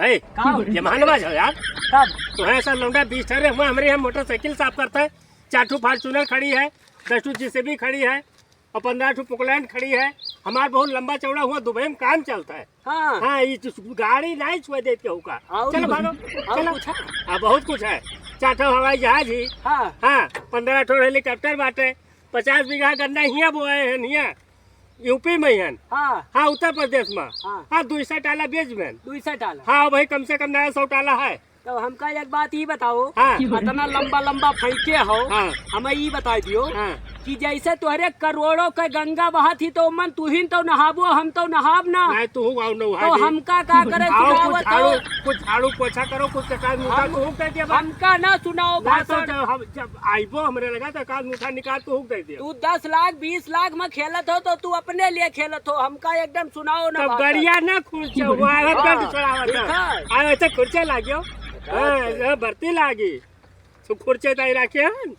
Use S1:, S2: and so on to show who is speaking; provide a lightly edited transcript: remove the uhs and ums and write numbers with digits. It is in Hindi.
S1: है
S2: का
S1: ये महानवाज है यार।
S2: कब
S1: तो ऐसा लौंडा 20 ठहरे हुए हमारे यहाँ मोटरसाइकिल साफ करता है। 4 फॉर्चूनर खड़ी है, 10 जेसीबी खड़ी है और 15 पोकलैंड खड़ी है। हमारा बहुत लंबा चौड़ा हुआ दुबई में काम चलता है।
S2: हाँ
S1: हाँ ये गाड़ी नहीं छुए देते होगा।
S2: और
S1: चलो भागो
S2: और
S1: चलो।
S2: कुछ है?
S1: हाँ बहुत कुछ है। 4 हवाई जहाज ही,
S2: हाँ
S1: हाँ 15 हेलीकॉप्टर बाटे, 50 बीघा गन्ना हिया बोए हैं हिया यूपी में हन।
S2: हाँ
S1: हाँ उत्तर प्रदेश में।
S2: हाँ।
S1: हाँ 200 टाला बेच में।
S2: 200 डाला।
S1: हाँ भाई कम से कम नया 100 टाला है।
S2: तो हमका एक बात ये बताओ,
S1: हाँ।
S2: इतना लंबा लंबा फेंके हो,
S1: हाँ।
S2: हमें ये बता दियो
S1: हाँ
S2: कि जैसे तुहरे करोड़ों के गंगा बहा थी तो मन तू ही तो नहाबो, हम तो नहाब ना।
S1: नहीं तू आओ न
S2: तो हमका का करे
S1: आओ
S2: सुनाओ
S1: कुछ झाड़ू पोछा करो, कुछ चटाई मुठा
S2: हम-
S1: तू हुक दे दिया बा।
S2: हमका ना सुनाओ
S1: ना तो
S2: भाषण।
S1: जब आइबो हमरे लगा तो कान मुठा निकाल तू हुक दे दिया।
S2: तू 10 लाख 20 लाख में खेलत हो तो तू अपने लिए खेलत हो, हमका एकदम सुनाओ ना
S1: तब
S2: भाषण।
S1: गरिया ना खुर्चे हुआ है
S2: हाँ,
S1: पेट चढ़ावा
S2: ठीक
S1: था।
S2: है।
S1: आ ऐसे खुर्चे लागियो। हाँ भर्ती लागी। तू खुर्चे ताई रखे हन।